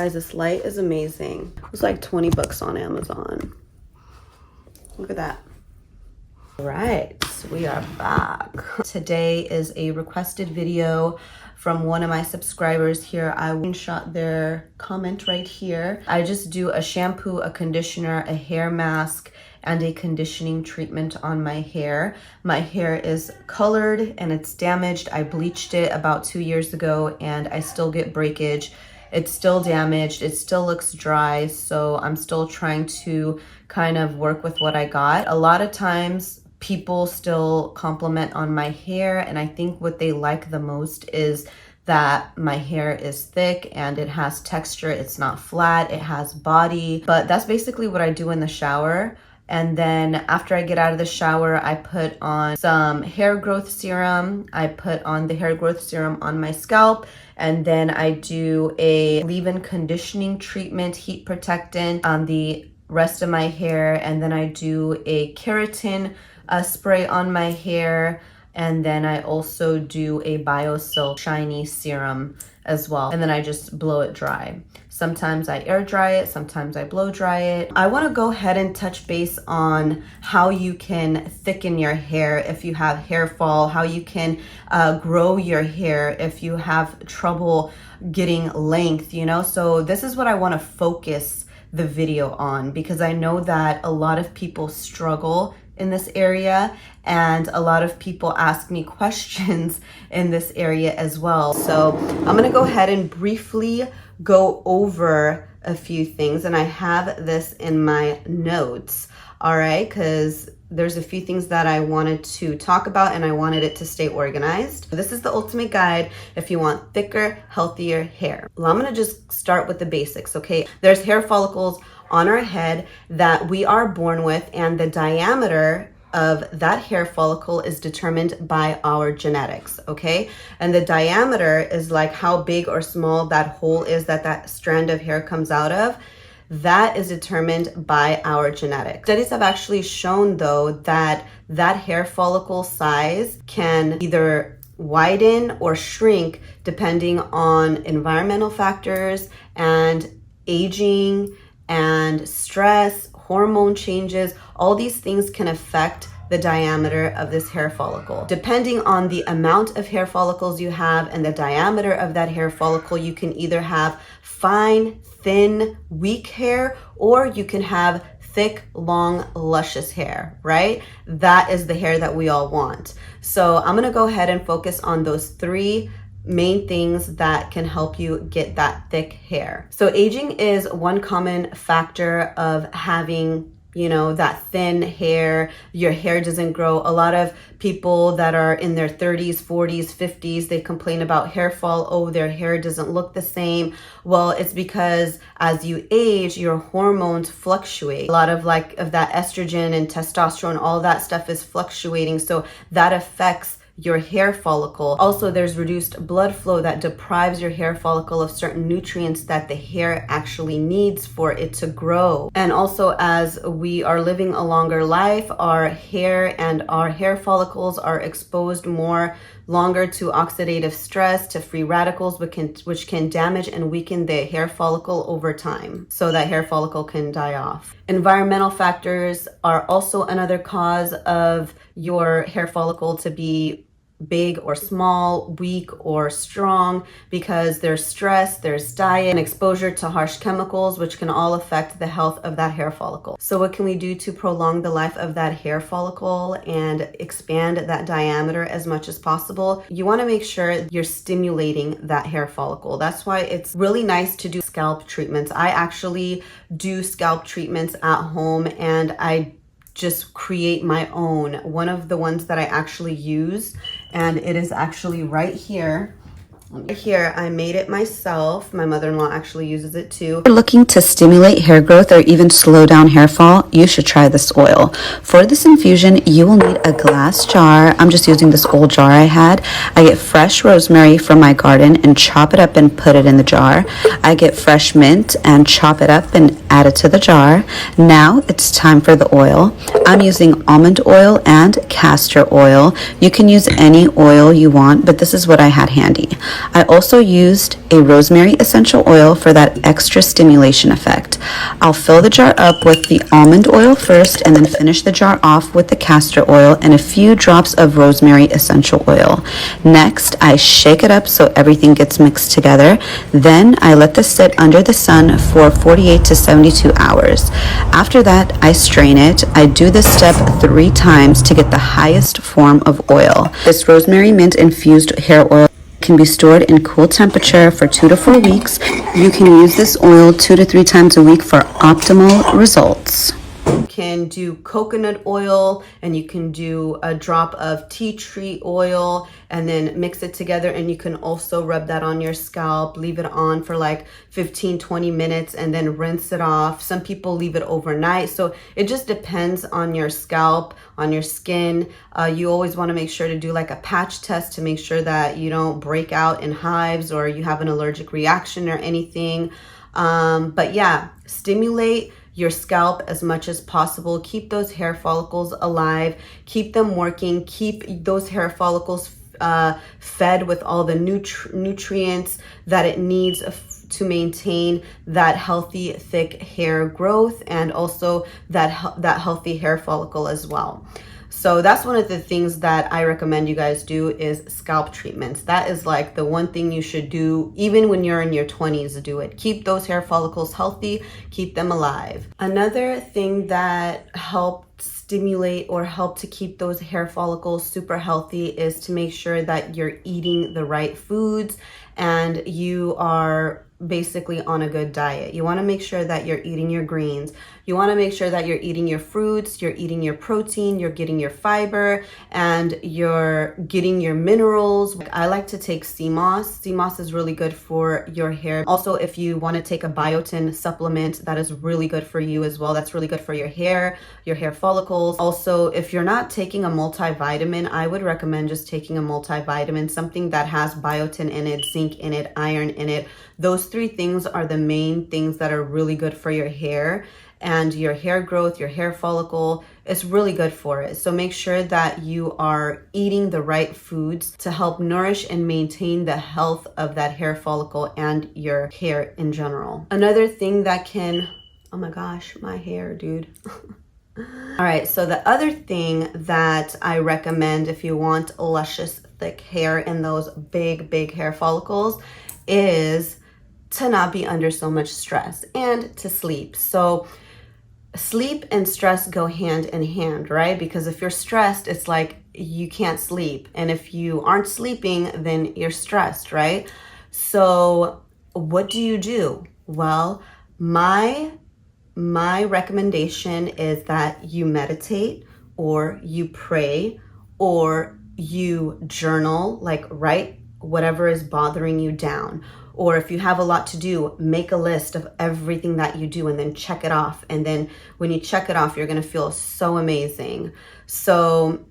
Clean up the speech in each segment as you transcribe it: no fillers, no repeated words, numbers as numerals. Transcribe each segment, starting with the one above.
Guys, this light is amazing. It was like 20 bucks on Amazon. Look at that. All right, we are back. Today is a requested video from one of my subscribers here. I screenshot their comment right here. I just do a shampoo, a conditioner, a hair mask, and a conditioning treatment on my hair. My hair is colored and it's damaged. I bleached it about 2 years ago and I still get breakage. It's still damaged, it still looks dry, so I'm still trying to kind of work with what I got. A lot of times people still compliment on my hair, and I think what they like the most is that my hair is thick and it has texture. It's not flat, it has body. But that's basically what I do in the shower. And then after I get out of the shower, I put on some hair growth serum. I put on the hair growth serum on my scalp, and then I do a leave-in conditioning treatment, heat protectant on the rest of my hair, and then I do a keratin spray on my hair, and then I also do a BioSilk shiny serum as well, and then I just blow it dry. Sometimes I air dry it, sometimes I blow dry it. I want to go ahead and touch base on how you can thicken your hair if you have hair fall, how you can grow your hair if you have trouble getting length, you know? So this is what I want to focus the video on, because I know that a lot of people struggle in this area, and a lot of people ask me questions in this area as well. So I'm gonna go ahead and briefly go over a few things, and I have this in my notes, all right, because there's a few things that I wanted to talk about and I wanted it to stay organized. This is the ultimate guide if you want thicker, healthier hair. Well, I'm gonna just start with the basics, okay? There's hair follicles on our head that we are born with, and the diameter of that hair follicle is determined by our genetics, okay? And the diameter is like how big or small that hole is that that strand of hair comes out of. That is determined by our genetics. Studies have actually shown though that that hair follicle size can either widen or shrink depending on environmental factors and aging and stress, hormone changes. All these things can affect the diameter of this hair follicle. Depending on the amount of hair follicles you have and the diameter of that hair follicle, you can either have fine, thin, weak hair, or you can have thick, long, luscious hair, right? That is the hair that we all want. So I'm gonna go ahead and focus on those three main things that can help you get that thick hair. So aging is one common factor of having, you know, that thin hair. Your hair doesn't grow. A lot of people that are in their 30s, 40s, 50s, they complain about hair fall. Oh, their hair doesn't look the same. Well, it's because as you age, your hormones fluctuate. A lot of that estrogen and testosterone, all that stuff is fluctuating. So that affects your hair follicle. Also, there's reduced blood flow that deprives your hair follicle of certain nutrients that the hair actually needs for it to grow. And also, as we are living a longer life, our hair and our hair follicles are exposed longer to oxidative stress, to free radicals, which can damage and weaken the hair follicle over time, so that hair follicle can die off. Environmental factors are also another cause of your hair follicle to be big or small, weak or strong, because there's stress, there's diet, and exposure to harsh chemicals, which can all affect the health of that hair follicle. So what can we do to prolong the life of that hair follicle and expand that diameter as much as possible? You want to make sure you're stimulating that hair follicle. That's why it's really nice to do scalp treatments. I actually do scalp treatments at home, and I just create my own. One of the ones that I actually use, and it is actually right here. Here, I made it myself. My mother-in-law actually uses it too. If you're looking to stimulate hair growth or even slow down hair fall, you should try this oil. For this infusion, you will need a glass jar. I'm just using this old jar I had. I get fresh rosemary from my garden and chop it up and put it in the jar. I get fresh mint and chop it up and add it to the jar. Now it's time for the oil. I'm using almond oil and castor oil. You can use any oil you want, but this is what I had handy. I also used a rosemary essential oil for that extra stimulation effect. I'll fill the jar up with the almond oil first and then finish the jar off with the castor oil and a few drops of rosemary essential oil. Next, I shake it up so everything gets mixed together. Then I let this sit under the sun for 48 to 72 hours. After that, I strain it. I do this step 3 times to get the highest form of oil. This rosemary mint infused hair oil can be stored in cool temperature for 2 to 4 weeks. You can use this oil 2 to 3 times a week for optimal results. You can do coconut oil, and you can do a drop of tea tree oil and then mix it together, and you can also rub that on your scalp, leave it on for like 15-20 minutes and then rinse it off. Some people leave it overnight, so it just depends on your scalp, on your skin. You always want to make sure to do like a patch test to make sure that you don't break out in hives or you have an allergic reaction or anything. But yeah, stimulate your scalp as much as possible. Keep those hair follicles alive, keep them working, keep those hair follicles fed with all the nutrients that it needs to maintain that healthy, thick hair growth, and also that healthy hair follicle as well. So that's one of the things that I recommend you guys do is scalp treatments. That is like the one thing you should do even when you're in your 20s. Do it. Keep those hair follicles healthy, keep them alive. Another thing that helps stimulate or help to keep those hair follicles super healthy is to make sure that you're eating the right foods and you are basically on a good diet. You want to make sure that you're eating your greens. You want to make sure that you're eating your fruits, you're eating your protein, you're getting your fiber, and you're getting your minerals. I like to take sea moss. Sea moss is really good for your hair. Also, if you want to take a biotin supplement, that is really good for you as well. That's really good for your hair follicles. Also, if you're not taking a multivitamin, I would recommend just taking a multivitamin, something that has biotin in it, zinc in it, iron in it. Those 3 things are the main things that are really good for your hair and your hair growth, your hair follicle. It's really good for it. So make sure that you are eating the right foods to help nourish and maintain the health of that hair follicle and your hair in general. Another thing that can, oh my gosh, my hair, dude. All right, so the other thing that I recommend if you want luscious, thick hair and those big hair follicles is to not be under so much stress and to sleep. So sleep and stress go hand in hand, right? Because if you're stressed, it's like you can't sleep. And if you aren't sleeping, then you're stressed, right? So what do? Well, my recommendation is that you meditate or you pray or you journal, like write whatever is bothering you down. Or if you have a lot to do, make a list of everything that you do and then check it off. And then when you check it off, you're going to feel so amazing. So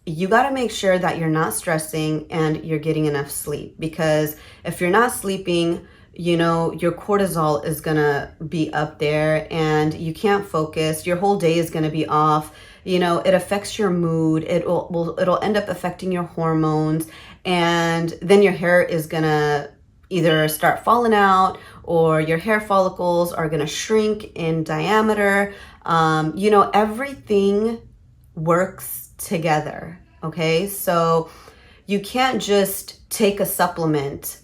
you got to make sure that you're not stressing and you're getting enough sleep, because if you're not sleeping, you know, your cortisol is going to be up there and you can't focus. Your whole day is going to be off. You know, it affects your mood. It'll end up affecting your hormones, and then your hair is going to either start falling out or your hair follicles are going to shrink in diameter. You know, everything works together. Okay. So you can't just take a supplement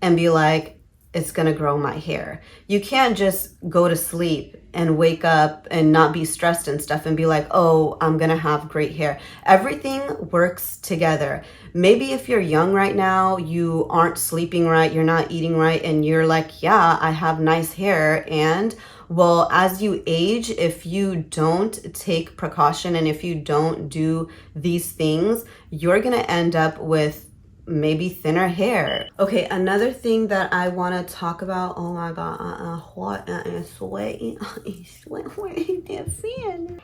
and be like, it's going to grow my hair. You can't just go to sleep and wake up and not be stressed and stuff and be like, oh, I'm going to have great hair. Everything works together. Maybe if you're young right now, you aren't sleeping right, you're not eating right, and you're like, yeah, I have nice hair. And well, as you age, if you don't take precaution and if you don't do these things, you're going to end up with maybe thinner hair. Okay, another thing that I want to talk about. Oh my god, what is sweaty? Where is that fan?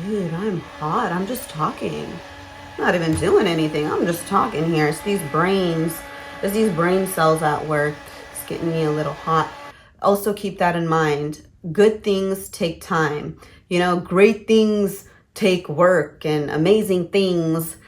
Dude, I'm hot. I'm just talking. I'm not even doing anything. I'm just talking here. It's these brains. There's these brain cells at work. It's getting me a little hot. Also keep that in mind. Good things take time. You know, great things take work, and amazing things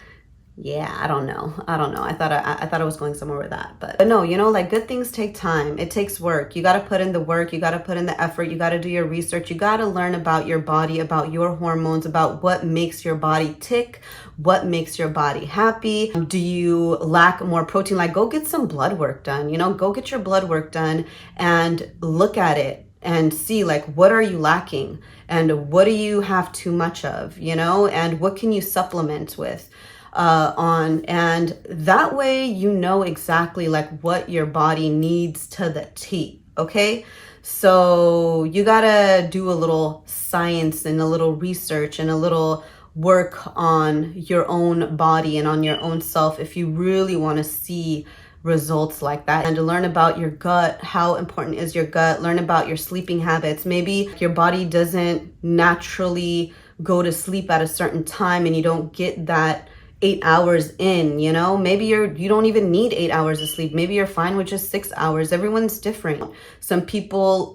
Yeah, I don't know. I thought I was going somewhere with that, but no, you know, like good things take time. It takes work. You got to put in the work. You got to put in the effort. You got to do your research. You got to learn about your body, about your hormones, about what makes your body tick, what makes your body happy. Do you lack more protein? Like go get some blood work done, you know, go get your blood work done and look at it and see like what are you lacking and what do you have too much of, you know, and what can you supplement with on, and that way you know exactly like what your body needs to the T. Okay, so you gotta do a little science and a little research and a little work on your own body and on your own self if you really want to see results like that, and to learn about your gut. How important is your gut? Learn about your sleeping habits. Maybe your body doesn't naturally go to sleep at a certain time and you don't get that 8 hours in, you know. Maybe you don't even need 8 hours of sleep. Maybe you're fine with just 6 hours. Everyone's different. Some people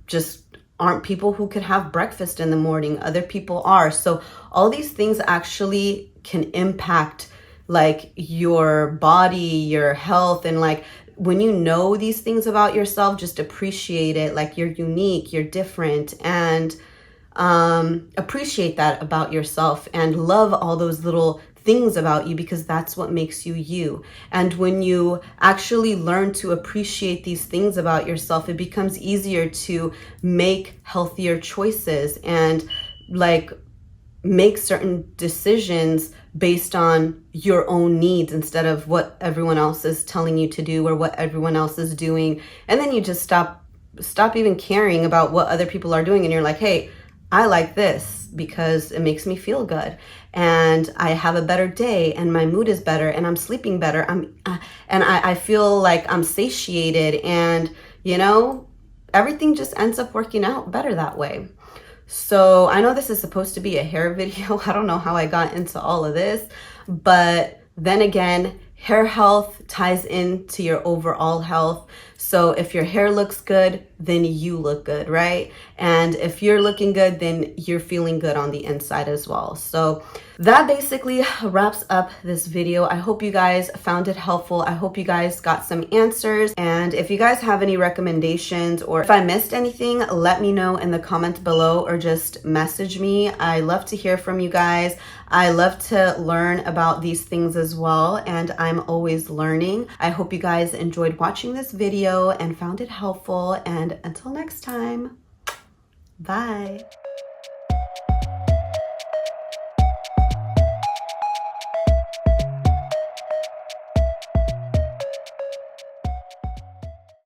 just aren't people who could have breakfast in the morning. Other people are. So all these things actually can impact like your body, your health, and like when you know these things about yourself, just appreciate it. Like you're unique, you're different, and appreciate that about yourself and love all those little things about you, because that's what makes you you. And when you actually learn to appreciate these things about yourself, it becomes easier to make healthier choices and like make certain decisions based on your own needs instead of what everyone else is telling you to do or what everyone else is doing. And then you just stop even caring about what other people are doing, and you're like, hey, I like this because it makes me feel good and I have a better day and my mood is better and I'm sleeping better. I feel like I'm satiated, and you know, everything just ends up working out better that way. So I know this is supposed to be a hair video. I don't know how I got into all of this, but then again, hair health ties into your overall health. So if your hair looks good, then you look good, right? And if you're looking good, then you're feeling good on the inside as well. So that basically wraps up this video. I hope you guys found it helpful. I hope you guys got some answers. And if you guys have any recommendations or if I missed anything, let me know in the comments below or just message me. I love to hear from you guys. I love to learn about these things as well, and I'm always learning. I hope you guys enjoyed watching this video and found it helpful, and until next time, bye.